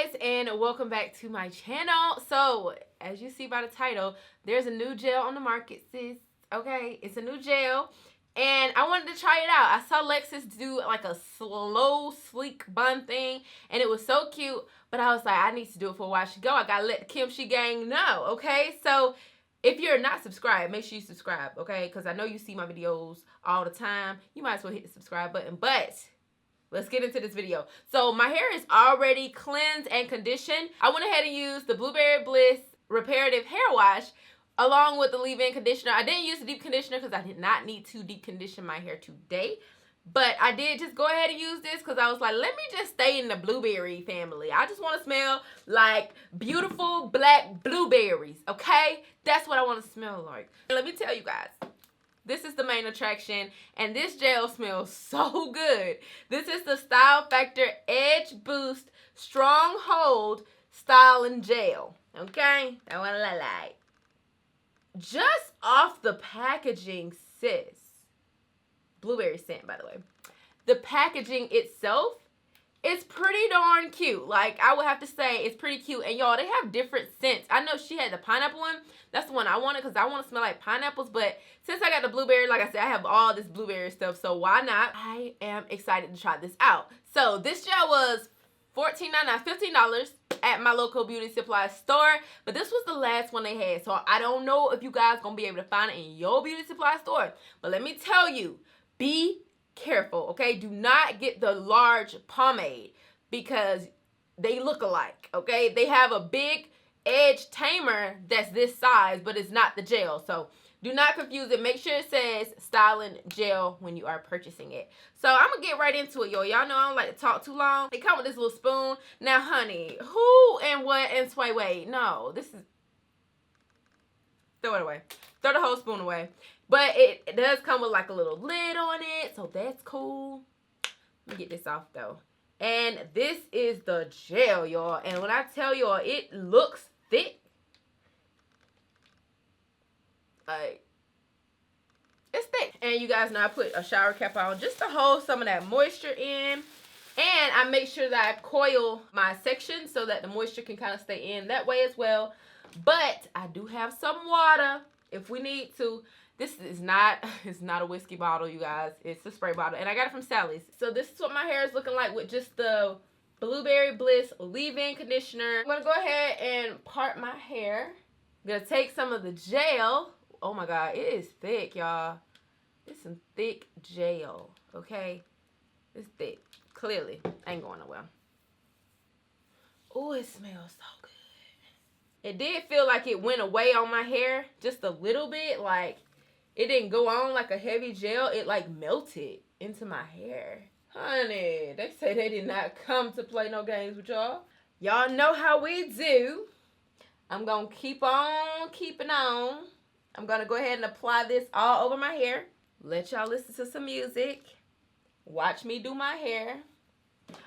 guys, and welcome back to my channel. So as you see by the title, there's a new gel on the market, sis. Okay, it's a new gel and I wanted to try it out. I saw Lexus do like a slow sleek bun thing and it was so cute, but I was like, I need to do it for a while she go. I gotta let the Kimchi gang know. Okay, so if you're not subscribed, make sure you subscribe, okay? Because I know you see my videos all the time. You might as well hit the subscribe button, but let's get into this video. So my hair is already cleansed and conditioned. I went ahead and used the Blueberry Bliss Reparative Hair Wash along with the leave-in conditioner. I didn't use the deep conditioner because I did not need to deep condition my hair today. But I did just go ahead and use this because I was like, let me just stay in the blueberry family. I just want to smell like beautiful black blueberries, okay? That's what I want to smell like. And let me tell you guys, this is the main attraction, and this gel smells so good. This is the StyleFactor Edge Boost Strong Hold Styling Gel, okay? That's what I like. Just off the packaging, sis. Blueberry scent, by the way. The packaging itself is pretty darn cute. Like, I would have to say it's pretty cute. And y'all, they have different scents. I know she had the pineapple one. That's the one I wanted because I want to smell like pineapples. But since I got the blueberry, like I said, I have all this blueberry stuff. So why not? I am excited to try this out. So this gel was $14.99, $15 at my local beauty supply store. But this was the last one they had. So I don't know if you guys going to be able to find it in your beauty supply store. But let me tell you, be careful, okay? Do not get the large pomade because they look alike, okay? They have a big edge tamer that's this size, but it's not the gel. So do not confuse it. Make sure it says styling gel when you are purchasing it. So I'm going to get right into it, y'all. Y'all know I don't like to talk too long. They come with this little spoon. Now, honey, who and what and sway way? No, this is... Throw it away. Throw the whole spoon away. But it does come with like a little lid on it, so that's cool. Let me get this off though. And this is the gel, y'all. And when I tell y'all, it looks thick. Like, it's thick. And you guys know I put a shower cap on just to hold some of that moisture in. And I make sure that I coil my section so that the moisture can kind of stay in that way as well. But I do have some water if we need to. This is not, it's not a whiskey bottle, you guys. It's a spray bottle. And I got it from Sally's. So this is what my hair is looking like with just the Blueberry Bliss leave-in conditioner. I'm going to go ahead and part my hair. I'm going to take some of the gel. Oh my God, it is thick, y'all. It's some thick gel, okay? It's thick. Clearly, ain't going nowhere. Oh, it smells so good. It did feel like it went away on my hair just a little bit. Like, it didn't go on like a heavy gel. It like melted into my hair. Honey, they say they did not come to play no games with y'all. Y'all know how we do. I'm going to keep on keeping on. I'm going to go ahead and apply this all over my hair. Let y'all listen to some music. Watch me do my hair.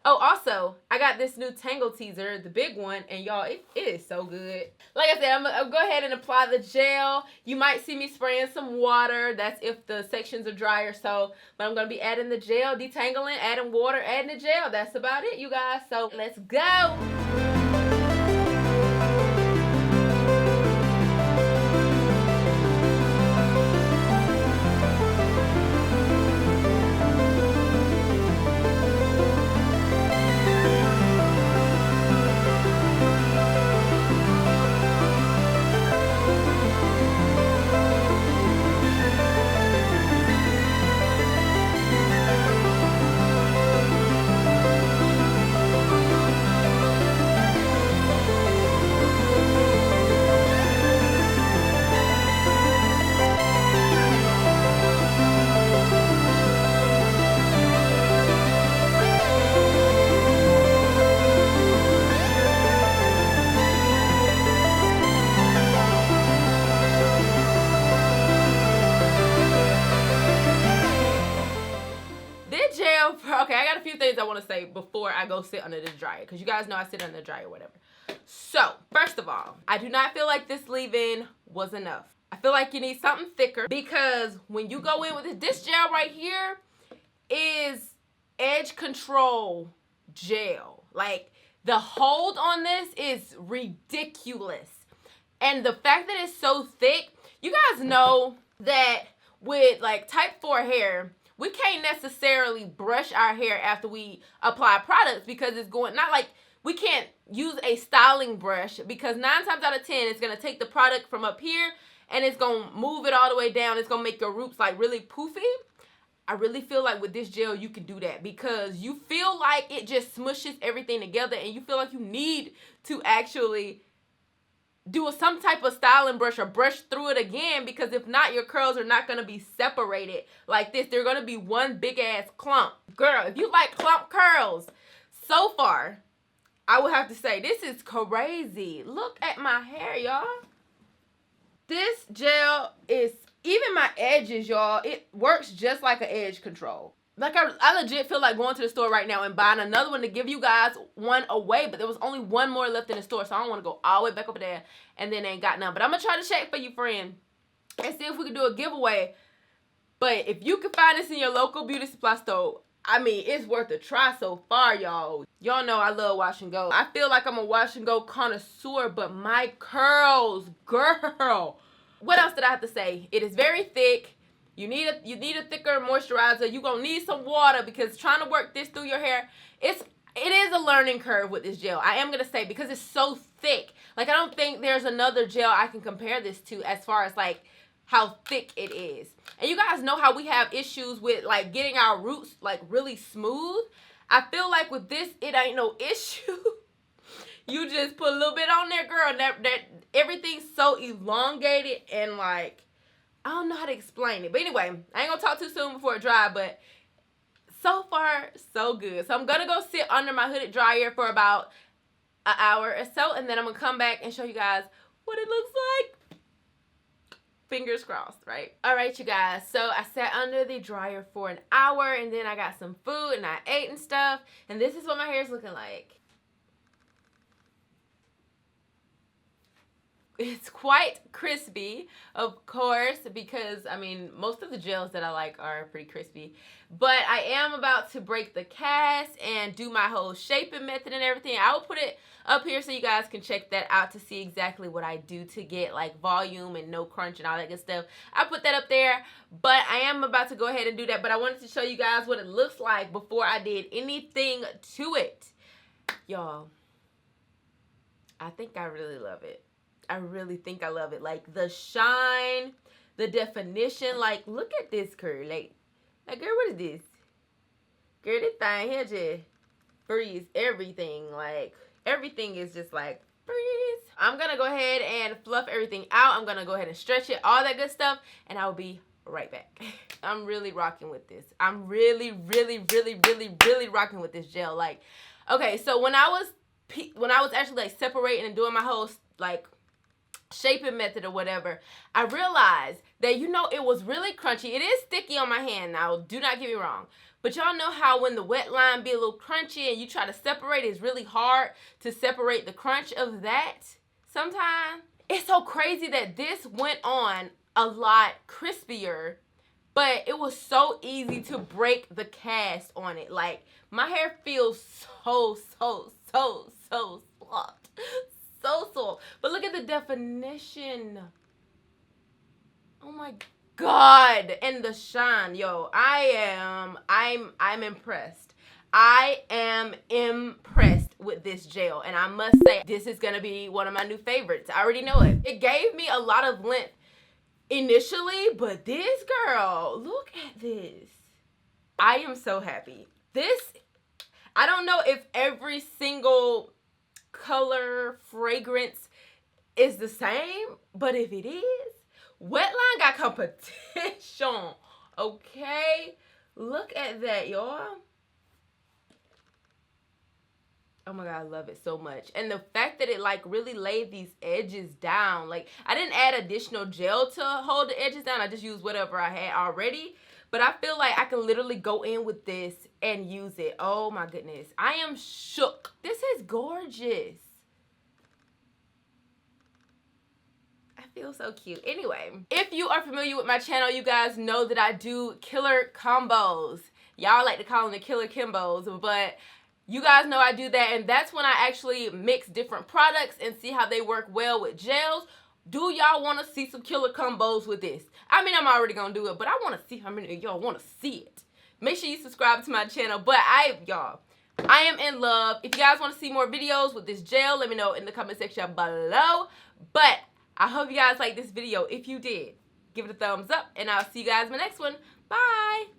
Oh, also, I got this new Tangle Teaser, the big one, and y'all, it is so good. Like I said, I'm going to go ahead and apply the gel. You might see me spraying some water. That's if the sections are dry or so. But I'm going to be adding the gel, detangling, adding water, adding the gel. That's about it, you guys. So, let's go. Okay, I got a few things I want to say before I go sit under the dryer, because you guys know I sit under the dryer or whatever. So, first of all, I do not feel like this leave-in was enough. I feel like you need something thicker, because when you go in with this gel right here is edge control gel. Like, The hold on this is ridiculous. And the fact that it's so thick, you guys know that with like type 4 hair, we can't necessarily brush our hair after we apply products because it's going, not like we can't use a styling brush because 9 times out of 10, it's going to take the product from up here and it's going to move it all the way down. It's going to make your roots like really poofy. I really feel like with this gel, you can do that because you feel like it just smushes everything together and you feel like you need to actually do some type of styling brush or brush through it again, because if not, your curls are not going to be separated like this. They're going to be one big ass clump. Girl, if you like clump curls, so far, I would have to say this is crazy. Look at my hair, y'all. This gel is, even my edges, y'all, it works just like an edge control. Like, I legit feel like going to the store right now and buying another one to give you guys one away. But there was only one more left in the store. So I don't want to go all the way back over there and then ain't got none. But I'm going to try to check for you, friend. And see if we can do a giveaway. But if you can find this in your local beauty supply store, I mean, it's worth a try so far, y'all. Y'all know I love wash and go. I feel like I'm a wash and go connoisseur. But my curls, girl. What else did I have to say? It is very thick. You need a thicker moisturizer. You're going to need some water because trying to work this through your hair, it is a learning curve with this gel. I am going to say, because it's so thick. Like, I don't think there's another gel I can compare this to as far as, like, how thick it is. And you guys know how we have issues with, like, getting our roots, like, really smooth. I feel like with this, it ain't no issue. You just put a little bit on there, girl, and that everything's so elongated and, like, I don't know how to explain it. But anyway, I ain't gonna talk too soon before it dries, but so far, so good. So I'm gonna go sit under my hooded dryer for about an hour or so, and then I'm gonna come back and show you guys what it looks like. Fingers crossed, right? All right, you guys. So I sat under the dryer for an hour, and then I got some food, and I ate and stuff. And this is what my hair is looking like. It's quite crispy, of course, because, I mean, most of the gels that I like are pretty crispy. But I am about to break the cast and do my whole shaping method and everything. I will put it up here so you guys can check that out to see exactly what I do to get, like, volume and no crunch and all that good stuff. I'll put that up there, but I am about to go ahead and do that. But I wanted to show you guys what it looks like before I did anything to it. Y'all, I think I really love it. I really think I love it. Like, the shine, the definition. Like, look at this curl. Like, girl, what is this? Girl, this thing here just freeze everything. Like, everything is just like, freeze. I'm going to go ahead and fluff everything out. I'm going to go ahead and stretch it, all that good stuff. And I'll be right back. I'm really rocking with this. I'm really rocking with this gel. Like, okay, so when I was actually, like, separating and doing my whole, like, shaping method or whatever, I realized that, you know, it was really crunchy. It is sticky on my hand now, do not get me wrong, but y'all know how when the wet line be a little crunchy and you try to separate, it's really hard to separate the crunch of that sometimes. It's so crazy that this went on a lot crispier, but it was so easy to break the cast on it. Like, my hair feels so soft. So soft. But look at the definition. Oh my God. And the shine. Yo, I'm impressed. I am impressed with this gel. And I must say, this is going to be one of my new favorites. I already know it. It gave me a lot of length initially, but this, girl, look at this. I am so happy. This, I don't know if every single color, fragrance is the same, but if it is, Wetline got competition. Okay, look at that, y'all. Oh my God, I love it so much. And the fact that it, like, really laid these edges down. Like, I didn't add additional gel to hold the edges down. I just used whatever I had already. But I feel like I can literally go in with this and use it. Oh my goodness. I am shook. This is gorgeous. I feel so cute. Anyway, if you are familiar with my channel, you guys know that I do killer combos. Y'all like to call them the killer Kimbos, but You guys know I do that, and that's when I actually mix different products and see how they work well with gels. Do y'all want to see some killer combos with this? I mean, I'm already going to do it, but I want to see how many of y'all want to see it. Make sure you subscribe to my channel. But y'all, I am in love. If you guys want to see more videos with this gel, let me know in the comment section below. But I hope you guys liked this video. If you did, give it a thumbs up, and I'll see you guys in my next one. Bye!